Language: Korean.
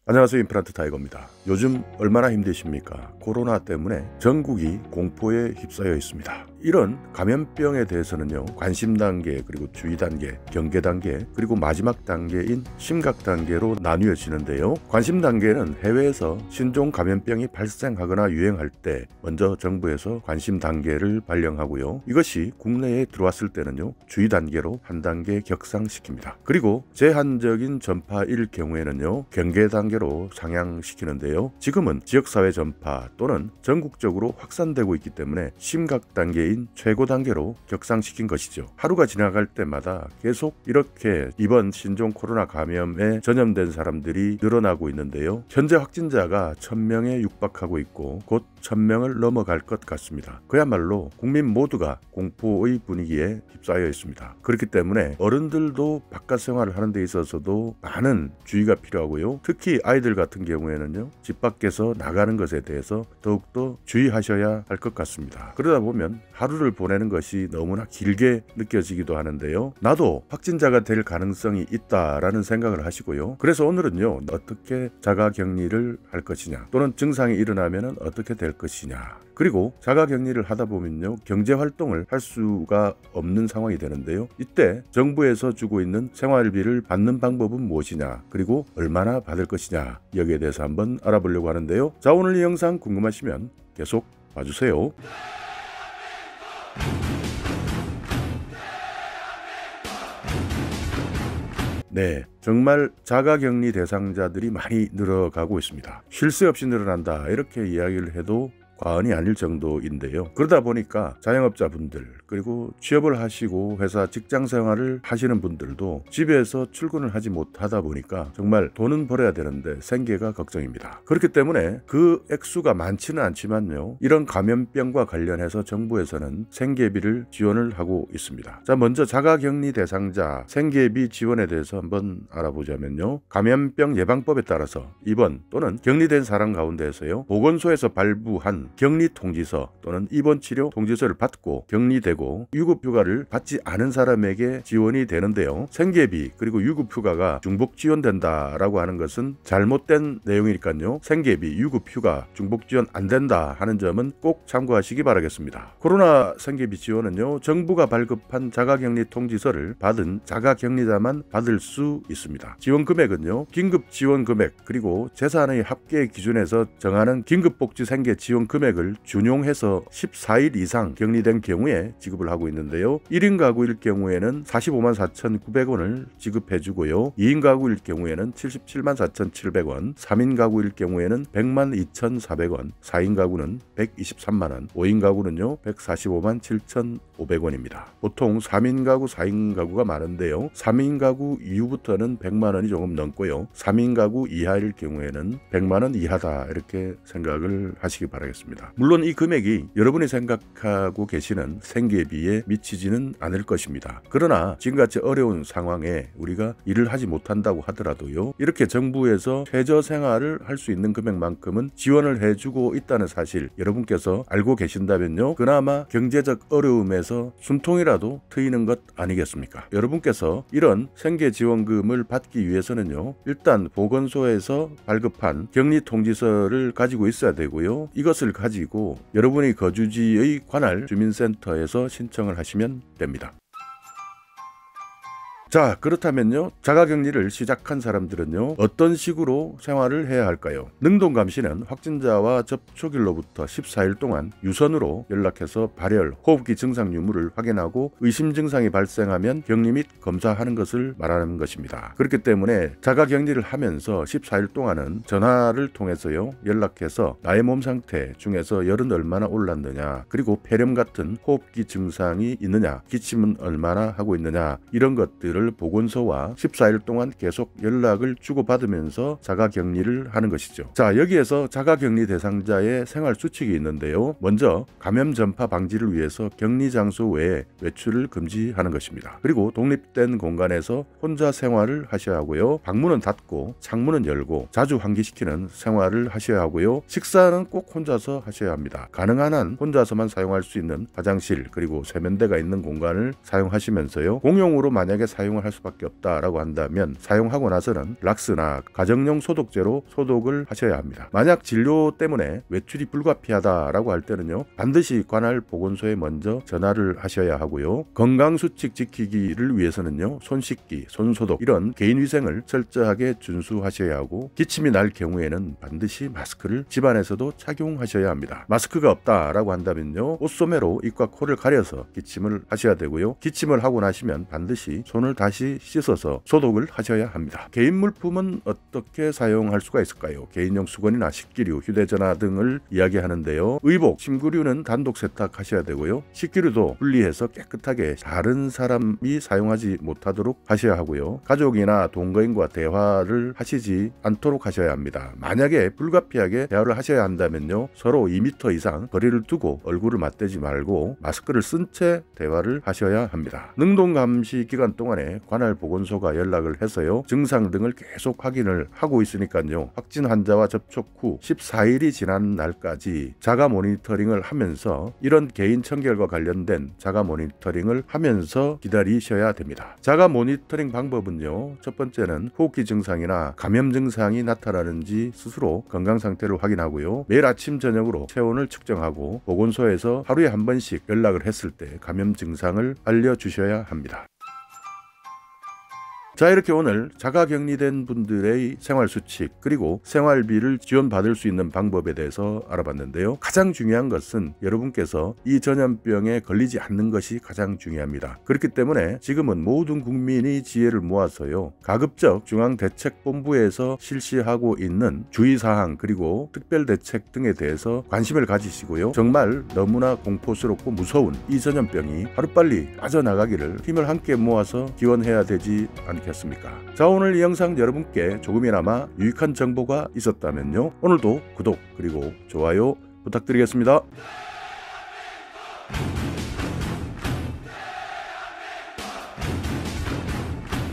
안녕하세요. 임플란트 타이거입니다. 요즘 얼마나 힘드십니까? 코로나 때문에 전국이 공포에 휩싸여 있습니다. 이런 감염병에 대해서는요, 관심 단계, 그리고 주의 단계, 경계 단계, 그리고 마지막 단계인 심각 단계로 나뉘어지는데요. 관심 단계는 해외에서 신종 감염병이 발생하거나 유행할 때 먼저 정부에서 관심 단계를 발령하고요. 이것이 국내에 들어왔을 때는요, 주의 단계로 한 단계 격상시킵니다. 그리고 제한적인 전파일 경우에는요, 경계 단계로 상향시키는데요. 지금은 지역사회 전파 또는 전국적으로 확산되고 있기 때문에 심각 단계인 최고 단계로 격상시킨 것이죠. 하루가 지나갈 때마다 계속 이렇게 이번 신종 코로나 감염에 전염된 사람들이 늘어나고 있는데요. 현재 확진자가 1000명에 육박하고 있고 곧 1000명을 넘어갈 것 같습니다. 그야말로 국민 모두가 공포의 분위기에 휩싸여 있습니다. 그렇기 때문에 어른들도 바깥 생활을 하는 데 있어서도 많은 주의가 필요하고요. 특히 아이들 같은 경우에는요, 집 밖에서 나가는 것에 대해서 더욱더 주의하셔야 할 것 같습니다. 그러다 보면 하루를 보내는 것이 너무나 길게 느껴지기도 하는데요. 나도 확진자가 될 가능성이 있다라는 생각을 하시고요. 그래서 오늘은요, 어떻게 자가격리를 할 것이냐, 또는 증상이 일어나면 어떻게 될 것이냐, 그리고 자가격리를 하다 보면요, 경제활동을 할 수가 없는 상황이 되는데요. 이때 정부에서 주고 있는 생활비를 받는 방법은 무엇이냐, 그리고 얼마나 받을 것이냐, 여기에 대해서 한번 알아보려고 하는데요. 자, 오늘 이 영상 궁금하시면 계속 봐주세요. 네, 정말 자가격리 대상자들이 많이 늘어가고 있습니다. 쉴 새 없이 늘어난다, 이렇게 이야기를 해도 과언이 아닐 정도인데요. 그러다 보니까 자영업자분들, 그리고 취업을 하시고 회사 직장 생활을 하시는 분들도 집에서 출근을 하지 못하다 보니까 정말 돈은 벌어야 되는데 생계가 걱정입니다. 그렇기 때문에 그 액수가 많지는 않지만요, 이런 감염병과 관련해서 정부에서는 생계비를 지원을 하고 있습니다. 자, 먼저 자가격리 대상자 생계비 지원에 대해서 한번 알아보자면요, 감염병 예방법에 따라서 입원 또는 격리된 사람 가운데에서요, 보건소에서 발부한 격리 통지서 또는 입원 치료 통지서를 받고 격리되고 유급휴가를 받지 않은 사람에게 지원이 되는데요. 생계비 그리고 유급휴가가 중복 지원된다라고 하는 것은 잘못된 내용이니까요. 생계비, 유급휴가 중복 지원 안 된다 하는 점은 꼭 참고하시기 바라겠습니다. 코로나 생계비 지원은요, 정부가 발급한 자가격리 통지서를 받은 자가격리자만 받을 수 있습니다. 지원 금액은요, 긴급 지원 금액 그리고 재산의 합계 기준에서 정하는 긴급복지 생계 지원 금액을 준용해서 14일 이상 격리된 경우에 지급을 하고 있는데요. 1인 가구일 경우에는 45만 4,900원을 지급해주고요. 2인 가구일 경우에는 77만 4,700원, 3인 가구일 경우에는 100만 2,400원, 4인 가구는 123만원, 5인 가구는요 145만 7,500원입니다. 보통 3인 가구, 4인 가구가 많은데요. 3인 가구 이후부터는 100만원이 조금 넘고요. 3인 가구 이하일 경우에는 100만원 이하다, 이렇게 생각을 하시기 바라겠습니다. 물론 이 금액이 여러분이 생각하고 계시는 생계비에 미치지는 않을 것입니다. 그러나 지금같이 어려운 상황에 우리가 일을 하지 못한다고 하더라도요, 이렇게 정부에서 최저생활을 할 수 있는 금액만큼은 지원을 해주고 있다는 사실 여러분께서 알고 계신다면요, 그나마 경제적 어려움에서 숨통이라도 트이는 것 아니겠습니까? 여러분께서 이런 생계지원금을 받기 위해서는요, 일단 보건소에서 발급한 격리통지서를 가지고 있어야 되고요, 이것을 가지고 여러분의 거주지의 관할 주민센터에서 신청을 하시면 됩니다. 자, 그렇다면요, 자가격리를 시작한 사람들은요, 어떤 식으로 생활을 해야 할까요? 능동감시는 확진자와 접촉일로부터 14일 동안 유선으로 연락해서 발열, 호흡기 증상 유무를 확인하고 의심 증상이 발생하면 격리 및 검사하는 것을 말하는 것입니다. 그렇기 때문에 자가격리를 하면서 14일 동안은 전화를 통해서요, 연락해서 나의 몸 상태 중에서 열은 얼마나 올랐느냐, 그리고 폐렴 같은 호흡기 증상이 있느냐, 기침은 얼마나 하고 있느냐, 이런 것들을 보건소와 14일 동안 계속 연락을 주고받으면서 자가격리를 하는 것이죠. 자, 여기에서 자가격리 대상자의 생활 수칙이 있는데요. 먼저 감염 전파 방지를 위해서 격리 장소 외에 외출을 금지하는 것입니다. 그리고 독립된 공간에서 혼자 생활을 하셔야 하고요. 방문은 닫고 창문은 열고 자주 환기시키는 생활을 하셔야 하고요. 식사는 꼭 혼자서 하셔야 합니다. 가능한 한 혼자서만 사용할 수 있는 화장실 그리고 세면대가 있는 공간을 사용하시면서요. 공용으로 만약에 사용 사용을 할 수밖에 없다라고 한다면 사용하고 나서는 락스나 가정용 소독제로 소독을 하셔야 합니다. 만약 진료 때문에 외출이 불가피하다라고 할 때는요, 반드시 관할 보건소에 먼저 전화를 하셔야 하고요. 건강수칙 지키기를 위해서는요, 손 씻기, 손 소독 이런 개인위생을 철저하게 준수하셔야 하고, 기침이 날 경우에는 반드시 마스크를 집안에서도 착용하셔야 합니다. 마스크가 없다라고 한다면요, 옷소매로 입과 코를 가려서 기침을 하셔야 되고요. 기침을 하고 나시면 반드시 손을 다시 씻어서 소독을 하셔야 합니다. 개인 물품은 어떻게 사용할 수가 있을까요? 개인용 수건이나 식기류, 휴대전화 등을 이야기하는데요. 의복, 침구류는 단독 세탁하셔야 되고요. 식기류도 분리해서 깨끗하게 다른 사람이 사용하지 못하도록 하셔야 하고요. 가족이나 동거인과 대화를 하시지 않도록 하셔야 합니다. 만약에 불가피하게 대화를 하셔야 한다면요, 서로 2m 이상 거리를 두고 얼굴을 맞대지 말고 마스크를 쓴 채 대화를 하셔야 합니다. 능동감시 기간 동안에 관할 보건소가 연락을 해서요, 증상 등을 계속 확인을 하고 있으니까요, 확진 환자와 접촉 후 14일이 지난 날까지 자가 모니터링을 하면서 이런 개인 청결과 관련된 자가 모니터링을 하면서 기다리셔야 됩니다. 자가 모니터링 방법은요, 첫 번째는 호흡기 증상이나 감염 증상이 나타나는지 스스로 건강 상태를 확인하고요, 매일 아침 저녁으로 체온을 측정하고 보건소에서 하루에 한 번씩 연락을 했을 때 감염 증상을 알려주셔야 합니다. 자, 이렇게 오늘 자가격리된 분들의 생활수칙 그리고 생활비를 지원받을 수 있는 방법에 대해서 알아봤는데요. 가장 중요한 것은 여러분께서 이 전염병에 걸리지 않는 것이 가장 중요합니다. 그렇기 때문에 지금은 모든 국민이 지혜를 모아서요, 가급적 중앙대책본부에서 실시하고 있는 주의사항 그리고 특별대책 등에 대해서 관심을 가지시고요, 정말 너무나 공포스럽고 무서운 이 전염병이 하루빨리 빠져나가기를 힘을 함께 모아서 기원해야 되지 않겠습니까? 자, 오늘 이 영상 여러분께 조금이나마 유익한 정보가 있었다면요, 오늘도 구독 그리고 좋아요 부탁드리겠습니다.